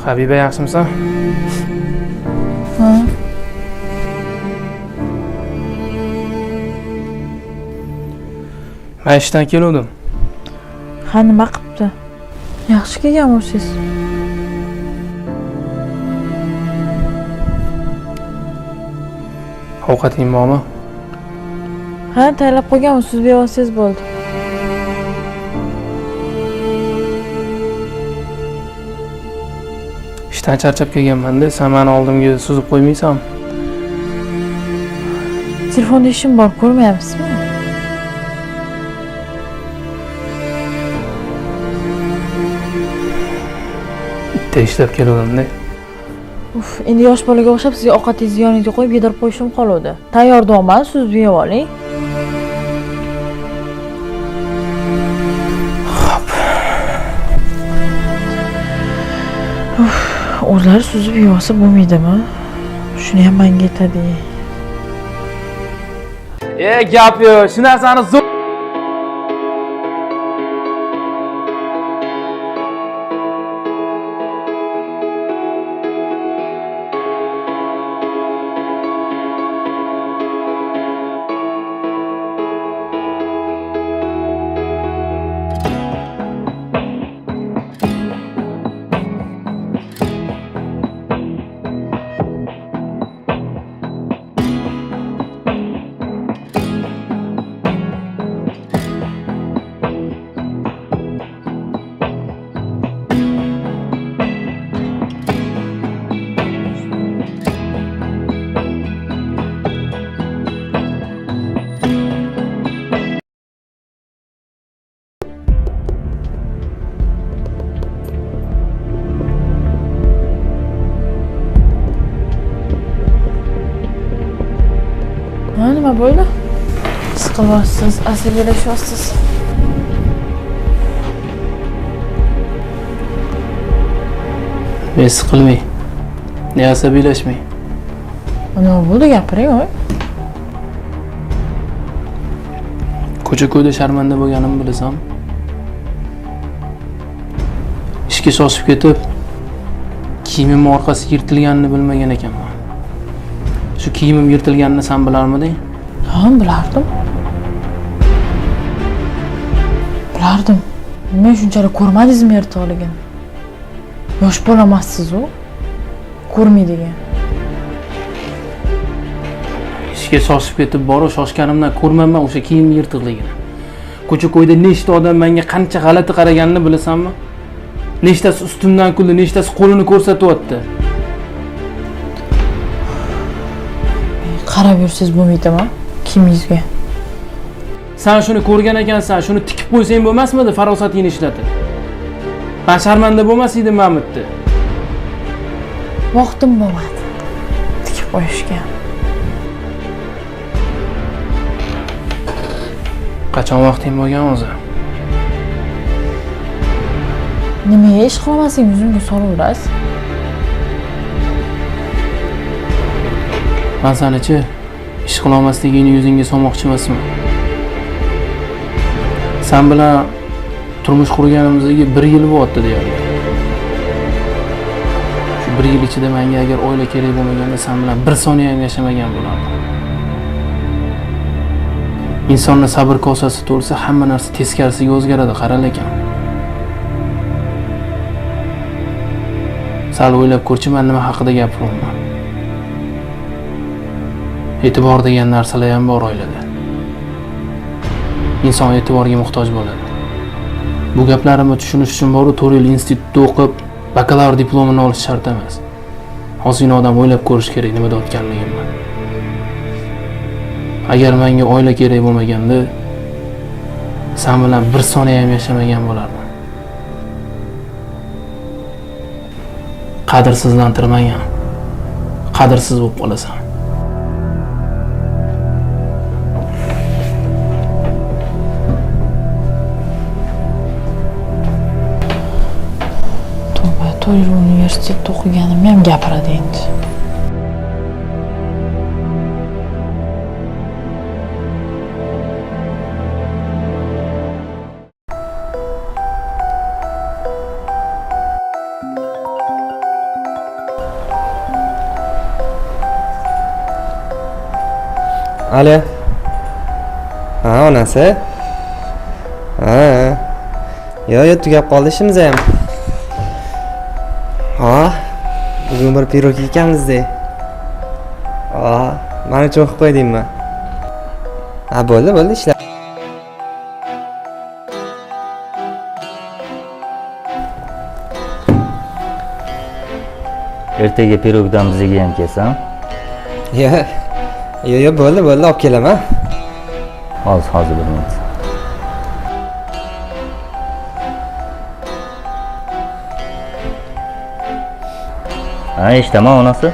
Habiba, yaxshimisan? Ha. Men ishdan keldim. Ha, nima qilibdi? Yaxshi kelganmisiz? Ovqating bormi? Ha, tayyorlab qo'yganman, siz bevasangiz bo'ldi. Ishdan charchab kelganman-da, sen meni oldimga suzib qo'ymaysanmi? Telefonda ishim bor, ko'rmayapsizmi? Bitta ishlab keldim-da. Uf, endi yosh bolaga o'xshab sizga ovqatingizni yoningizga qo'yib yedirib qo'yishim qoluvdi. Tayyor donman, suzib yeb oling. Uf, o'zlari suzib yeb olsa bo'lmaydimi? Shuni ham menga aytadi. Gap yo'q, shu narsani zo'r Ha, nima bo'ldi? Siqilyapsiz, asabiylashyapsiz. men siqilmay. Ne asabiylashmay. Nima bo'ldi, gapiring, oy. Ko'cha-ko'yda sharmanda bo'lganimni bilasan. Ishga shoshib ketib, kiyimim orqasi yirtilganini bilmagan ekanman. Shu kiyimim yirtilganini sen bilarmiding? Ha, bilardim. Bilardim. Men shunchalik ko'rmadingizmi yirtiqligini? Yosh bo'lamassiz u. Ko'rmaydigan. Ishga shoshib ketib borib, shoshganimdan ko'rmayman o'sha kiyim yirtiqligini. Ko'cha-ko'yda nechta odam menga qancha g'alati qaraganini bilasanmi? Nechtasi ustimdan kuldi, nechtasi qo'lini ko'rsatyapti. Qarab yursangiz bo'lmaydimi? Kiyimingizga. Sen shuni ko'rgan ekansan, shuni tikib qo'ysang bo'lmasmidi farosatingni ishlatib? Ben sharmanda bo'lmas edim men bu yerda. Vaqtim bo'lmadi. Tikib qo'yishga. Qachon vaqting bo'lgan o'zi? Nimaga ish qilmasangiz yuzimga solaverasiz? Men seni-chi ish qila olmasligingni yuzingga solmoqchi emasman. Sen bilan turmush qurganimizga 1 yil bo'ldi deyapti. Shu 1 yil ichida menga agar oila kerak bo'lmaganda sen bilan 1 soniya ham yashamagan bo'lardim. İnsonning sabr kosasi to'lsa, hamma narsa teskarisiga o'zgaradi, qaral ekan. Sal o'ylab ko'rchi, men nima haqida gapiryapman. E'tibor degan narsalar ham bor oilada. Inson e'tiborga muhtoj bo'ladi. Bu gaplarimni tushunish uchun boru 4 yil institutda o'qib, bakalavr diplomini olish shart emas. Ozgina odam o'ylab ko'rish kerak nima deyotganligimni. Agar menga oila kerak bo'lmaganda, sen bilan 1 soniya ham yashamagan bo'lardim. Qadrsizlantirmagan. Qadrsiz bo'lib qolasan. To'yir universitetda o'qiganimni ham gapiradi endi. Alo. Ha, onasi. Ha. Yo, tugab qoldi ishimiz ham. Ha. Bugun bir pirog yeganmiz-da. Ha, men uchun qilib qo'ydingmi? Ha, bo'ldi, ishlar. Ertaga pirogdan bizga ham kelsam. Yo, bo'ldi, olib kelaman. Hozir bir minut. Ha, eshitaman onasi.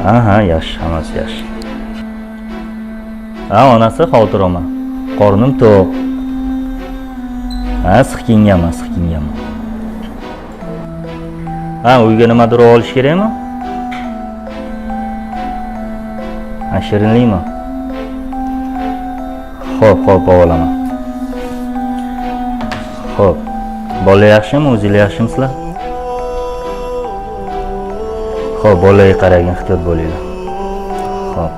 Ha, yaxshi, hammasi yaxshi. Ha, onasi xotir olma. Qornim to'q. Ha, siqkinganman. Ha, uyga nimadir olish kerakmi? Ha, shirinlikmi? Xo'p, olaman. Xo'p. Bola yaxshimi, o'zinglar yaxshimisizlar? Xo'p, bolaga qaragin, ehtiyot bo'linglar. Xo'p.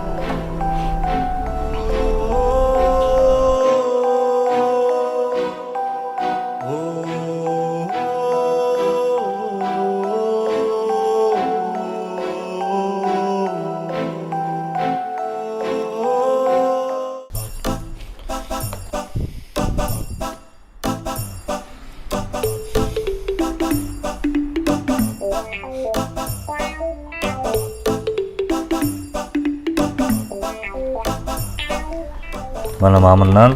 Mana ma'murdan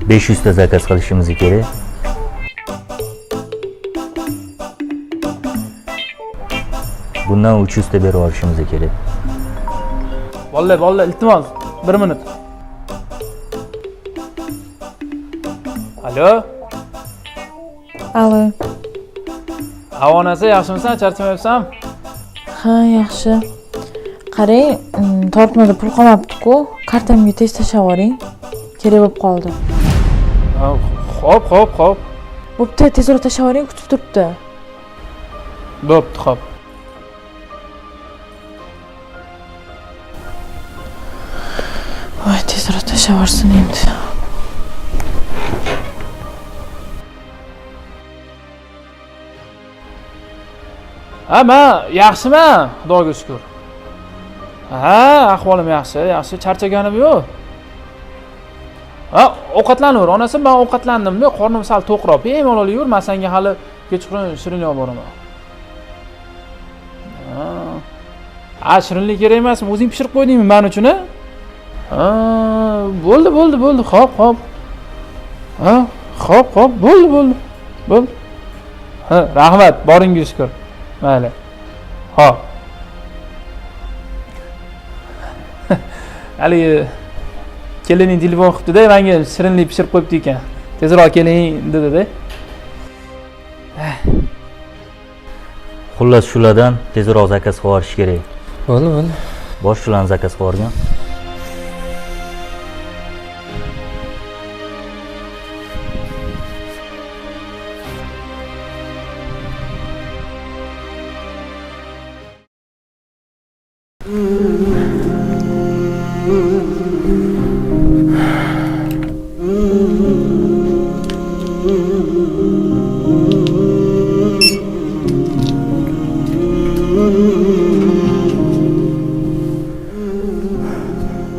500 ta zakaz qilishimiz kerak. Bundan 300 ta berib olishimiz kerak. Vallahi iltimos, 1 minut. Alo. Onasi, yaxshimisan? Charchamayapsan? Ha, yaxshi. Qarang, tortmada pul qolmabdi-ku. Kartamga tez tashlab yuboring. Kerak bo'lib qoldi. Xo'p. Bo'pti, tezroq tashlab yuboring, kutib turibdi. Bo'pti, xo'p. Voy, tezroq tashlab yuborsin endi. Ha, men yaxshiman, Xudoga shukr. Ha, ahvolim yaxshi, charchaganim yo'q. Ha, ovqatlanur. Onasi, men ovqatlandim-da, qornim sal to'qroq. Bemalol olaver, men senga hali kechqurun shirinlik olib boraman. Ha, shirinlik kerak emasmi? O'zing pishirib qo'ydingmi men uchun, ha? Ha, bo'ldi. Xo'p. Ha, xo'p, bo'ldi. Ha, rahmat, boringga shukr. Mayli. Xo'p. Haligi kelining telefon qilibdi-da, menga shirinlik pishirib qo'yibdi ekan. Tezroq keling dedi-da. Xullas shulardan tezroq zakaz qilib olish kerak. Bo'ldi. Bosh shularni zakaz qilib olgan.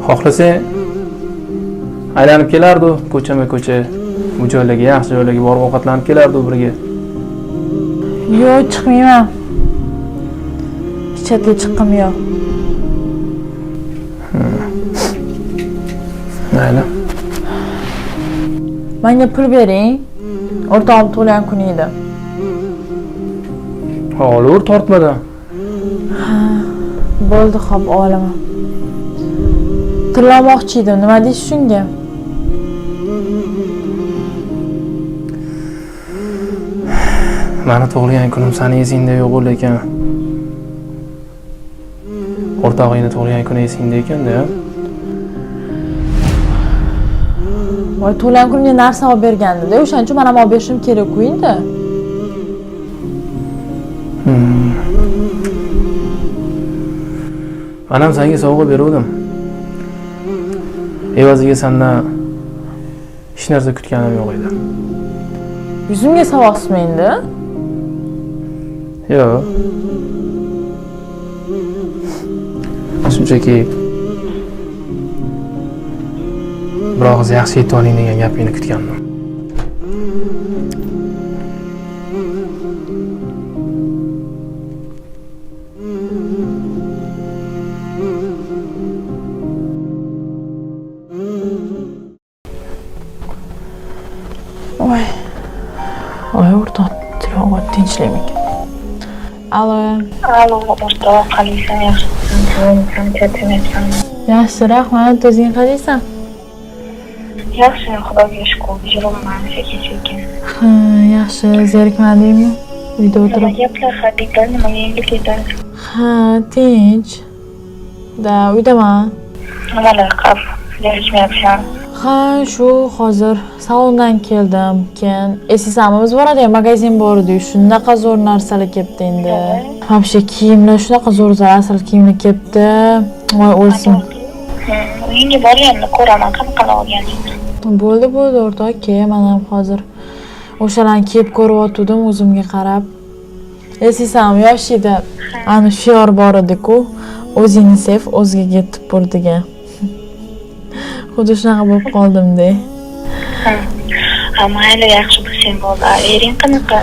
Xohlasang aylanib kelardi, ko'cha, bu joylarga, yaxshi joylarga borib ovqatlanib kelardi birga. Yo'q, chiqmayman. Hech chetga chiqqim yo'q. Mayli. Menga pul bering. O'rtog'im tug'ilgan kuni edi. Olur, tortmadan. Bo'ldi, xo'p, olaman. Tillamoqchi edim, nima deysiz shunga? Meni tug'ilgan kunim seni esingda yo'q bo'lar ekan. O'rtog'ingni tug'ilgan kuni esingda ekan-da. Voy, tug'ilgan kunimga narsa olib bergandi-da, o'shaning uchun men ham olib berishim kerak-ku endi. Men ham senga sovg'a beruvdim. Evaziga sendan hech narsa kutganim yo'q edi. Yuzimga solyapsizmi endi? Yo'q. Shunchaki bir og'iz yaxshi yetib oling degan gapingni kutgandim. Voy o'rtoq, tilovat tinchlikmi? Alo. Alo, o'rtoq, qalaysan, yaxshisan, charchamayapsan. Yaxshi, rahmat. O'zing qalaysan? Yaxshi, xudoga shukr, yuribman sekin-sekin. Ha, yaxshi, zerikmadingmi? Uyda Nima o'tirib. gaplar, Habiblar nimaga endi ketadi? Ha, tinch. Da, uydaman. Nimalar qilib, zerikmayapsan? Ha, shu hozir salondan keldim. Keyin esingizmi, biz boradigan magazin bor edi. Shunaqa zo'r narsalar kelibdi endi. Вообще kiyimlar shunaqa zo'r asl kiyimlar kelibdi. Voy o'lsin. Uyingga borganimda ko'raman, qanaqa olganingni. Bo'ldi, o'rtoq, men ham hozir o'shalarni kiyib ko'ryotgandim o'zimga qarab. Esingizmi, yosh edi. Ana shior bor edi-ku, o'zingni sev, o'zgaga yetib bo'l degan. Xuddi shunaqa bo'lib qoldim-da. Ha, mayli, yaxshi bo'lsang bo'ldi. Ering qanaqa?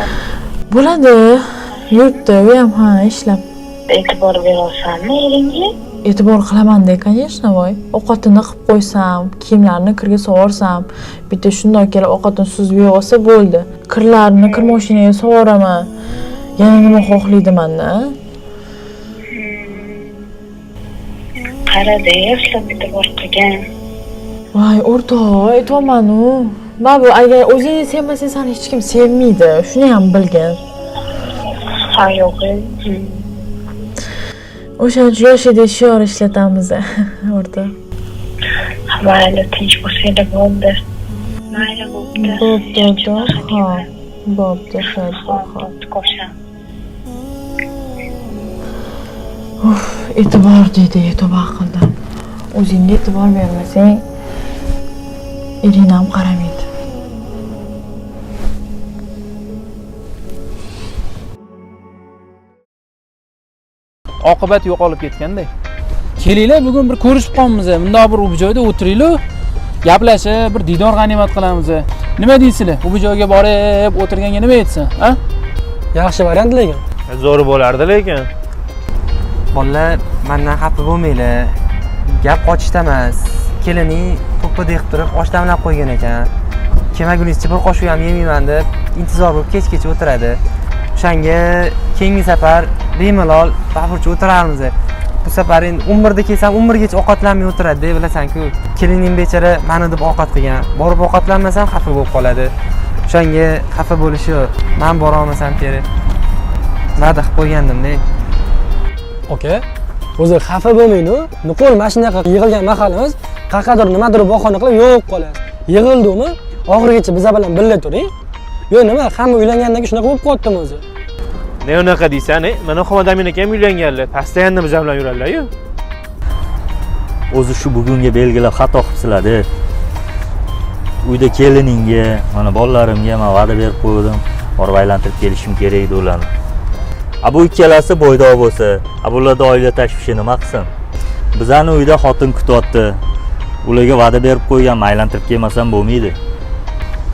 Bo'ladi. Yurtda, u ham ishlab. E'tibor berolsanmi eringga? E'tibor qilaman-da, конечно, voy. Ovqatini qilib qo'ysam, kiyimlarini kirga sovursam, bitta shundoq kelib ovqatini suzib yig'sa bo'ldi. Kirlarni kir mashinaga sovuraman. Yana nima xohlaydi menda? Qarada, yaxshilab e'tibor qilgan. Voy, o'rtoq, aytvaman-ku. Mana bu agar o'zingni sevmasang, seni hech kim sevmaydi. Shuni ham bilgin. Ha, yo'q. O'shancha yoshida shior ishlatamiz, o'rtoq. Mayli, tinch bo'lsanglar bo'ldi. Mayli, bo'pti. Bo'pti, o'rtoq. Ha, bo'pti, Bo'pti, ko'rsan. E'tibor deydi, e'tibor qildim. O'zingga e'tibor bermasang, ering ham qaramaydi. Oqibat yo'qolib ketganday. Kelinglar, bugun bir ko'rishib qolamiz. Bundoq bir u joyda o'tiringlar, gaplashib, bir didor g'animat qilamiz. Nima deysizlar? Bu joyga borib o'tirganga nima aytsin, ha? Yaxshi variant lekin. Zo'r bo'lardi lekin. Bolalar, mendan xafa bo'lmanglar. Gap qochishda emas. Kelining to'ppa deb turib osh damlab qo'ygan ekan. Kelmagunizcha bir qoshiq ham yemayman deb intizor bo'lib kech-kech o'tiradi. O'shanga keyingi safar bemalol bafurcha o'tiramiz. Bu safar endi 11 da kelsam 11 gacha ovqatlanmay o'tiradi, bilasan-ku. Kelining bechara meni deb ovqat qilgan. Borib ovqatlanmasam xafa bo'lib qoladi. O'shanga xafa bo'lishi yo'q. Men bora olmasam kerak. Va'da qilib qo'ygandim-da. Oka, o'zi xafa bo'lmaydi-ku. Nuqul mashinaga yig'ilgan mahalimiz qaqadir nimadir bahona qilib yo'q qolasiz. Yig'ildimi? Oxirigacha biz bilan birga turing. Yo'q, nima? Hamma uylangandan keyin shunaqa bo'lib qoldim o'zi. Ne unaqa deysan, mana Xo'madamin akam uylanganlar. Pastayanda biz bilan yurarlar-ku. O'zi shu bugunga belgilab xato qilibsizlar-da. Uyda keliningga, mana bolalarimga men va'da berib qo'ydim. Borib aylantirib kelishim kerak edi ularni. Bu ikkalasi bo'ydoq bo'lsa, bularda oila tashvishi nima qilsin? Bizani uyda xotin kutyapti. Ularga va'da berib qo'ygan, aylantirib kelmasam bo'lmaydi.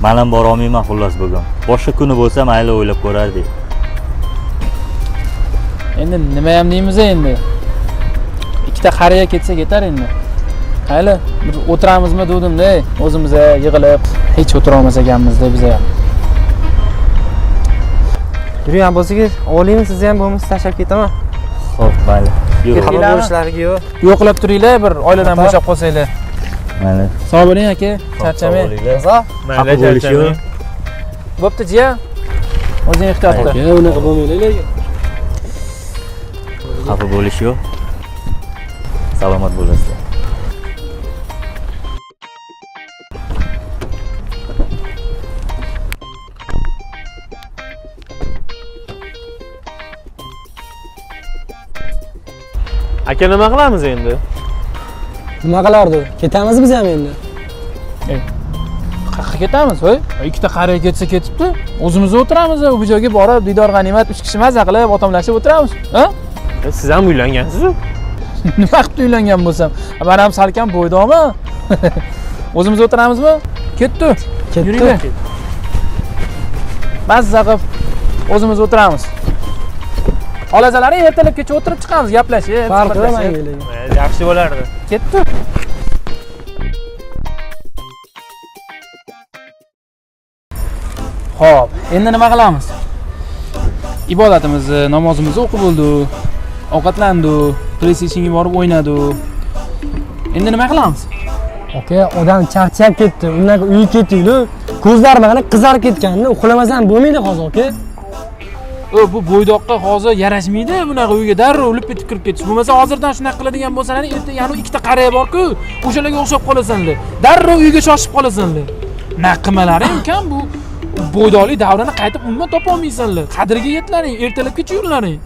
Men ham bora olmayman xullas bugun. Boshqa kuni bo'lsa mayli o'ylab ko'rardik. Endi nima ham deymiz endi? Ikkita qariya ketsa ketar endi. Mayli, bir o'tiramizmi dedim-da, o'zimiz yig'ilib, hech o'tira olmas ekanmiz-da biz ham. Yurgan bo'lsa-ki, olaymi, siz ham bo'lmasa tashlab ketaman. Xo'p, mayli. Yur. Xafa bo'lishlariga yo'q. Yo'qlab turinglar, bir oiladan bo'shab qolsanglar. Mayli. Sog' bo'ling aka, charchamang. Mayli, charchamang. Bo'pti, jiya. O'zing ehtiyot qil. Aka, unaqa bo'lmaydi lekin. Xafa bo'lish yo'q. Salomat bo'lasizlar. Aka nima qilamiz endi? Nima qilardi? Ketamiz biz ham endi. Qayerga ketamiz, voy? Ikkita qariya ketsa ketibdi. O'zimiz o'tiramiz, u joyga borib, Didor G'animat 3 kishi maza qilib, otamlashib o'tiramiz. Ha? Siz ham uylangansiz-ku? Nima qilib uylangan bo'lsam? Men ham salkam bo'ydami? O'zimiz o'tiramizmi? Ketdi. Yuring. Mazza qilib o'zimiz o'tiramiz. Xolazalari ertalabgacha o'tirib chiqamiz, gaplashib, Farqi mayli. Yaxshi bo'lardi. Ketdi. Xo'p, endi nima qilamiz? Ibodatimizni, namozimizni o'qib bo'ldik. Ovqatlandik, PlayStationga borib o'ynadik. Endi nima qilamiz? Aka, odam charchab ketdi. Undan uyga ketdik-ku. Ko'zlari mana qizarib ketganini uxlamasam bo'lmaydi hozir, aka. Bu bo'ydoqqa hozir yarashmaydi bunaqa uyga darrov lip etib kirib ketish. Bo'lmasa hozirdan shunaqa qiladigan bo'lsalar, erta yana ikkita qariya bor-ku, o'shalarga o'xshab qolasanlar. Darrov uyga shoshib qolasanlar. Nima qilmalaring ekan bu bo'ydoqlik davrini qaytib umuman topa olmaysanlar. Qadriga yetlaring, ertalabgacha yurlaring.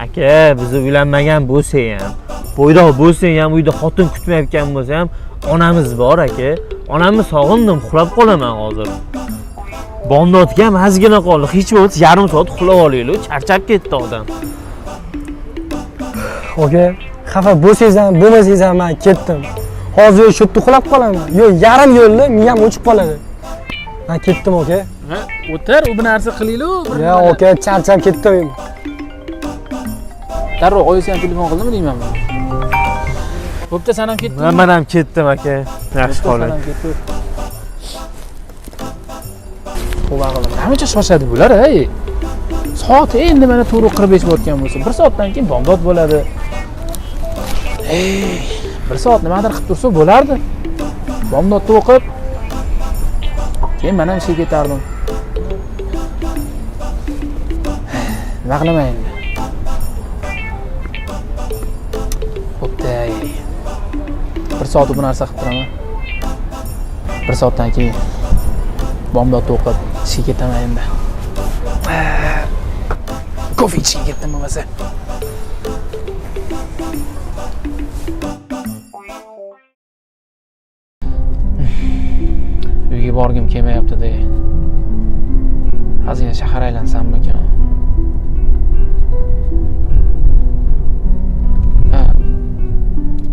Aka, biz uylanmagan bo'lsa ham, bo'ydoq bo'lsa ham, uyda xotin kutmayotgan bo'lsa ham, onamiz bor aka. Onamni sog'indim, uxlab qolaman hozir. Bomdodga ham ozgina qoldi. Hech bo'lmasa yarim soat uxlab olaylik. Charchab ketdi odam. Aka, xafa bo'lsangiz ham, bo'lmasangiz ham men ketdim. Hozir shu yerda uxlab qolaman. Yo'q, yarim yo'lda miyam o'chib qoladi. Men ketdim, aka. Ha, o'tir, u bir narsa qilaylik, bir. Ya, aka, charchab ketdim. Darrov oyisi ham telefon qildimi deyman. Bo'pti, sen ham ketdingmi? Men ham ketdim aka. Yaxshi qoling. Xo'p, aqlim. Qancha shoshadi bular, ey? Soat endi mana 4:45 bo'tgan bo'lsa, 1 soatdan keyin bomdod bo'ladi. Ey, 1 soat nimadir qilib tursa bo'lardi. Bomdodni o'qib, keyin men ham ishga ketardim. Nima qilaman endi? Bo'pti. 1 soat bu narsa qilib turaman. 1 soatdan keyin bomdodni o'qib ishga ketaman endi. Kofe ichishga ketdim bo'lmasa. Uyga borgim kelmayapti-da. Hozir shahar aylansammikan? Ha.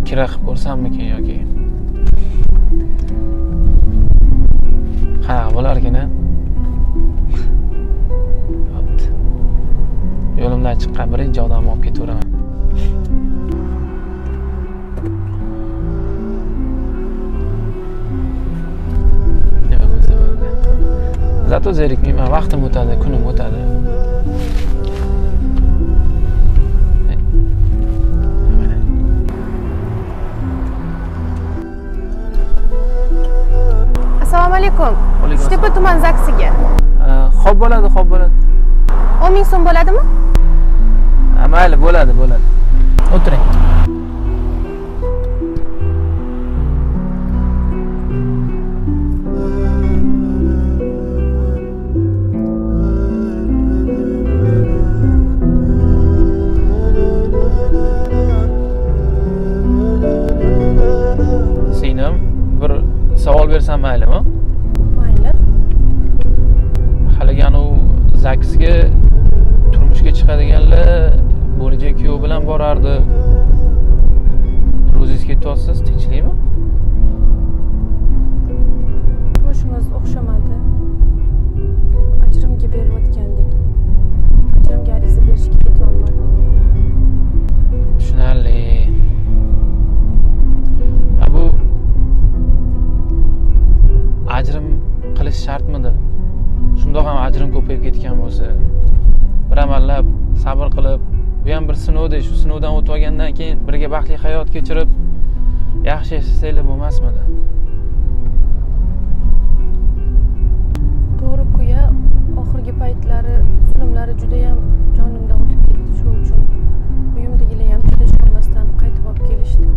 Kira qilib ko'rsammikan yoki? Qanaqa bo'lar ekan? Bo'pti. Yo'limdan chiqqan birinchi odamni olib ketaveraman. Zato zerikmayman, vaqtim o'tadi, kunim o'tadi. Assalomu alaykum. Uchtepa tuman zaksiga. Xo'p bo'ladi, xo'p bo'ladi. 10 ming so'm bo'ladimi? Mayli, bo'ladi, bo'ladi. O'tiring. Singlim, bir savol bersam maylimi? Mayli. Haligi anu zaksga turmushga chiqadiganlar bo'lajak kuyov bilan borardi. O'zingiz ketyapsiz, tinchlikmi? Turmushimiz o'xshamadi. Ajrimga berayotgandik. Ajrimga ariza berishga ketyapman. Tushunarli. Bu ajrim qilish shartmidi? Shundoq ham ajrim ko'payib ketgan bo'lsa, bir amallab sabr qilib, bu ham bir sinovda, shu sinovdan o'tib olgandan keyin birga baxtli hayot kechirib, yaxshi yashasanglar bo'lmasmidi? To'g'ri-ku ya, oxirgi paytlari zulmlari juda ham jonimdan o'tib ketdi. Shu uchun uyimdagilar ham juda ishonmasdan qaytib olib kelishdi.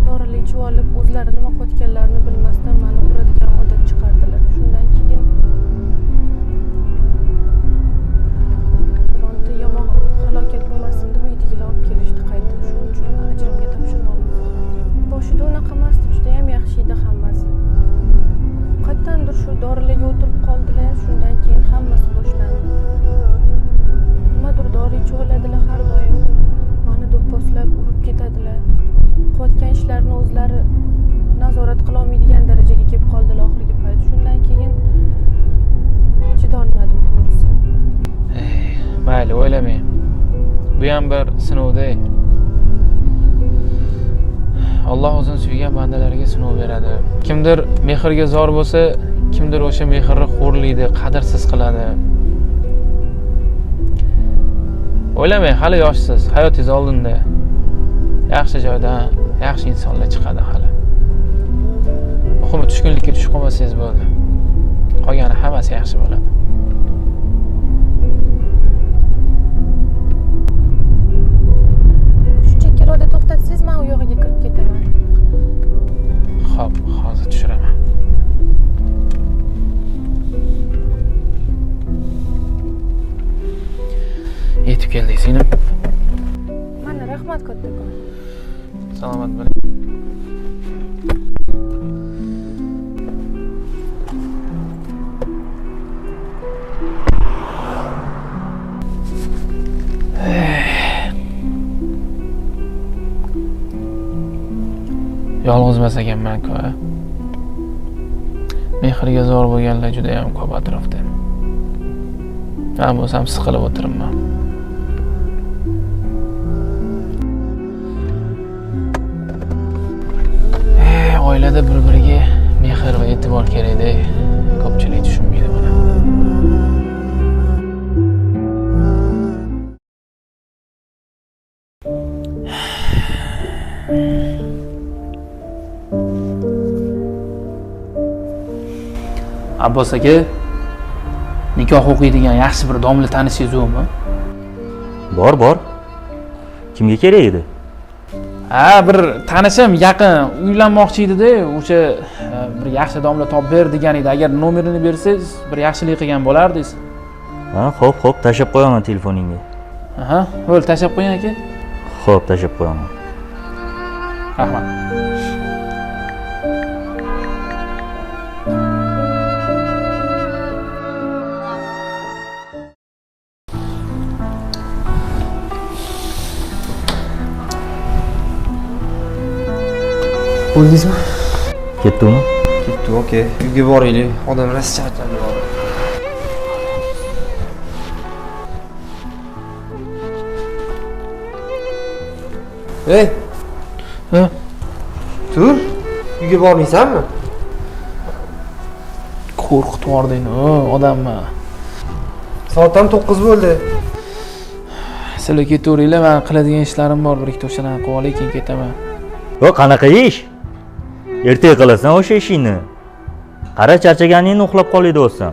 Dorilik ichib olib, o'zlari nima qilayotganlarini bilmasdan meni uradigan odat chiqardilar. Shundan keyin bironta yomon halokat bo'lmasin deb uydagilar olib kelishdi. deb o'ylamang. Bu ham bir sinovda. Alloh o'zini suygan bandalariga sinov beradi. Kimdir mehrga zor bo'lsa, kimdir o'sha mehrni xo'rlaydi, qadrsiz qiladi. O'ylamang, hali yoshsiz, hayotingiz oldinda. Yaxshi joydan, yaxshi insonlar chiqadi hali. Muhimi tushkunlikka tushib qolmasangiz bo'ldi. Qolgani hammasi yaxshi bo'ladi. Shunchaki ro'da to'xtatsangiz, men u yo'g'iga kirib ketaman. Xo'p, hozir tushiraman. Yetib keldik, Sinib. Mana rahmat kattakon. Salomat bo'ling. Yolg'izmas ekanman-ku. Mehrga zor bo'lganlar juda ham ko'p atrofda. Men bo'lsam siqilib o'tiribman. Oilada bir-biriga mehr va e'tibor kerak-da. Ko'pchilik tushunmaydi buni. Abbos aka, nikoh o'qiydigan yaxshi bir domla tanishingiz yo'qmi? Bor. Kimga kerak edi? Ha, bir tanishim yaqin uylanmoqchi edi-da, o'sha bir yaxshi domla topib ber degan edi. Agar nomerini bersangiz, bir yaxshilik qilgan bo'lardingiz. Ha, xo'p, tashab qo'yaman telefoningga. Aha, bo'l, tashab qo'ying aka. Xo'p, tashab qo'yaman. Rahmat. Bo'ldingizmi? Ketdingmi? Ketdi, okey. Uyga boraylik. Odam rosa charchadi. Ey! Ha? Tur. Uyga bormaysanmi? Qo'rqitib yubording, odamni. Soat ham 9 bo'ldi. Sizlar ketaveringlar, men qiladigan ishlarim bor, bir ikki o'shalarni qilib olay, keyin ketaman. Yo'q, qanaqa ish? Ertaga qilasan o'sha ishingni. Qara charchaganingni uxlab qoladi o'zsan.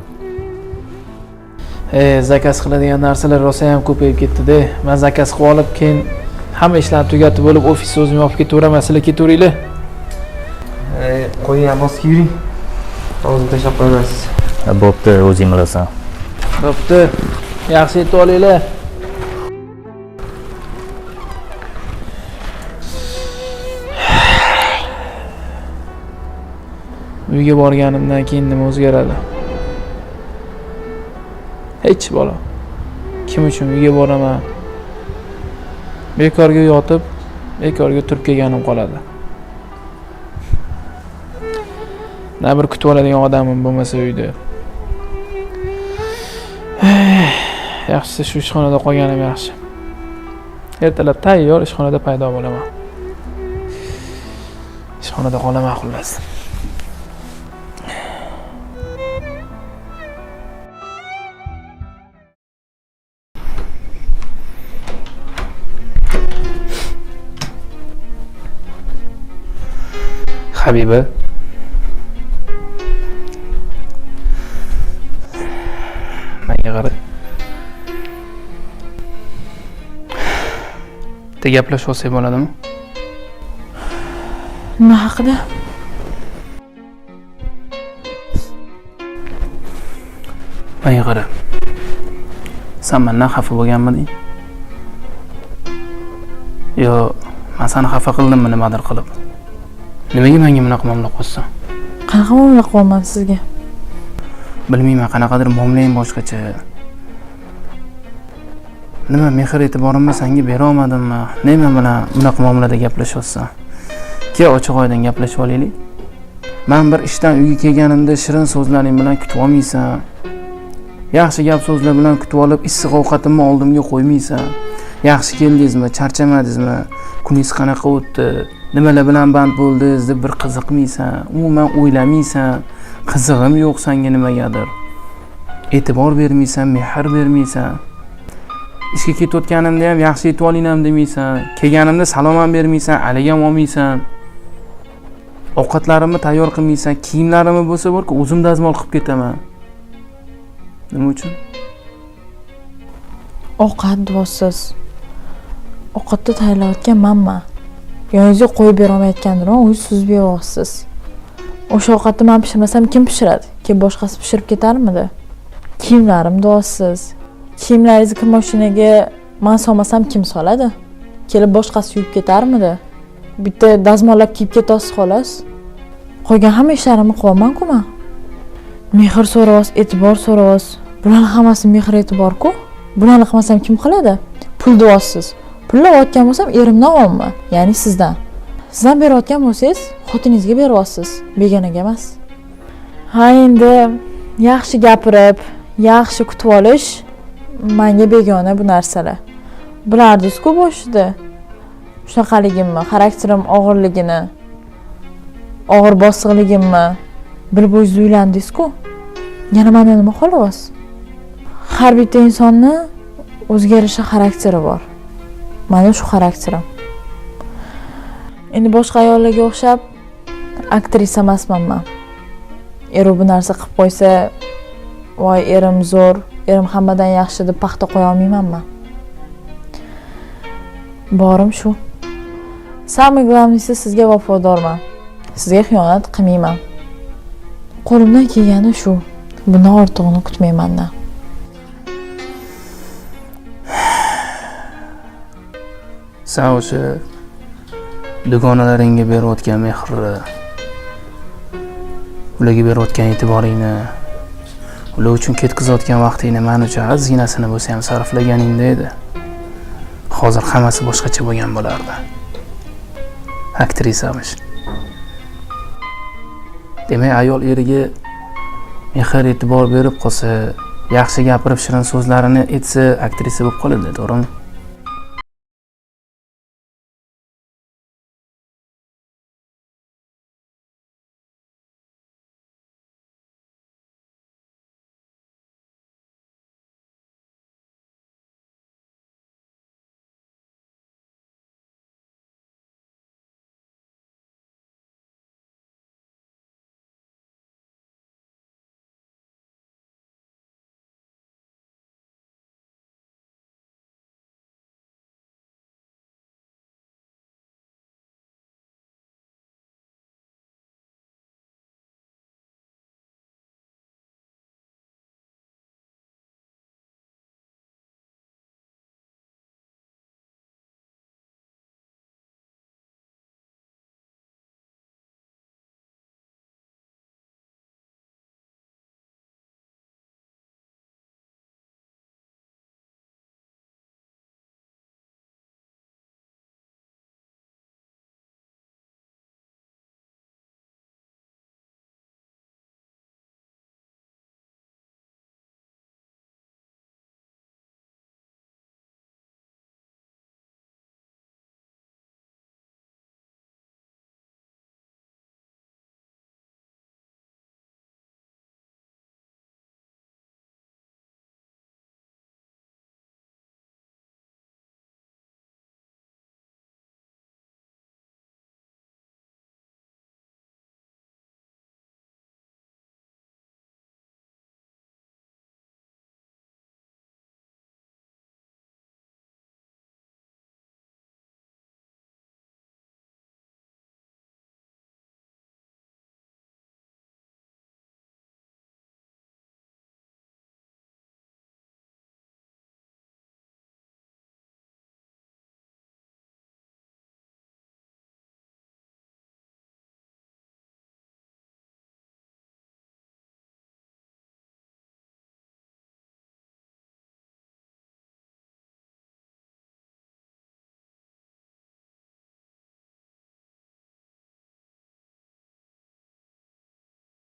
Zakaz qiladigan narsalar rosa ham ko'payib ketdi-da. Men zakaz qilib olib, keyin hamma ishlarni tugatib bo'lib, ofisni o'zim olib ketaveraman, sizlar ketaveringlar. Qo'ying, Abbosga yuring. Hozir tashlab qo'ymaysiz. Bo'pti, o'zing bilasan. Bo'pti. Yaxshi yetib olinglar. Uyga borganimdan keyin nima o'zgaradi? Hech bola. Kim uchun uyga boraman? Bekorga yotib, bekorga turib kelganim qoladi. Na bir kutib oladigan odamim bo'lmasa uyda. Yaxshisi shu ishxonada qolganim yaxshi. Ertalab tayyor ishxonada paydo bo'laman. Ishxonada qolaman xullas. Habiba. Menga qara. Bitta gaplashib olsak bo'ladimi? Nima haqida? Menga qara. Sen mendan xafa bo'lganmiding? Yo, men seni xafa qildimmi nimadir qilib? Nimaga menga bunaqa muomala qilsan? Qanaqa muomala qilaman sizga? Bilmayman, qanaqadir muomalang boshqacha. Nima mehr e'tiborimni senga bera olmadimmi? Nima bilan bunaqa muomalada gaplashyapsan? Ke ochiq oydin gaplashib olaylik. Men bir ishdan uyga kelganimda shirin so'zlaring bilan kutib olmaysan. Yaxshi gap so'zlar bilan kutib olib, issiq ovqatimni oldimga qo'ymaysan. Yaxshi keldingizmi, charchamadingizmi, kuningiz qanaqa o'tdi, nimalar bilan band bo'ldingiz deb bir qiziqmaysan, umuman o'ylamaysan, qizig'im yo'q senga nimagadir. E'tibor bermaysan, mehr bermaysan. Ishga ketayotganimda ham yaxshi yetib olinam demaysan, kelganimda salom ham bermaysan, alik ham olmaysan. Ovqatlarimni tayyor qilmaysan, kiyimlarimni bo'lsa borku o'zim dazmol qilib ketaman. Nima uchun? Ovqat duosiz. Ovqatni tayyorlayotgan manman. Yoningizga qo'yib bera olmayotgandirman, o'zingiz suzib yeyapsiz. O'sha ovqatni men pishirmasam kim pishiradi? Kim boshqasi pishirib ketarmidi? Kiyimlarim duosiz. Kiyimlaringizni kir mashinaga men solmasam kim soladi? Kelib boshqasi yuvib ketarmidi? Bitta dazmollab kiyib ketasiz xolos. Qolgan hamma ishlarimni qilaman-ku men. Mehr so'raysiz, e'tibor so'raysiz. Bularning hammasi mehr e'tibor-ku. Bularni qilmasam kim qiladi? Pul duosiz. Pulni olgan bo'lsam erimdan olaman, ya'ni sizdan. Sizdan berayotgan bo'lsangiz, xotiningizga beryapsiz, begonaga emas. Ha endi yaxshi gapirib, yaxshi kutib olish menga begona bu narsalar. Bilardingiz-ku boshida. Shunaqaligimni, xarakterim og'irligini, og'ir bosiqligimni bilib o'zingiz uylandingiz-ku. Yana mendan nima xohlaysiz? Har bitta insonni o'ziga yarasha xarakteri bor. Mana shu xarakterim. Endi boshqa ayollarga o'xshab aktrisa emasman men. Eri bu narsa qilib qo'ysa, voy erim zo'r, erim hammadan yaxshi deb paxta qo'ya olmayman men. Borim shu. Самое главное sizga vafodorman. Sizga xiyonat qilmayman. Qo'limdan kelgani shu. Bundan ortig'ini kutmayman-da. Sen o'sha dugonalaringga berayotgan mehrni, ularga berayotgan e'tiboringni, ular uchun ketkazayotgan vaqtingni men uchun ozginasini bo'lsa ham sarflaganingda edi. Hozir hammasi boshqacha bo'lgan bo'lardi. Aktrisamish. Demak, ayol eriga mehr e'tibor berib qolsa, yaxshi gapirib shirin so'zlarini aytsa, aktrisa bo'lib qoladi, to'g'rimi?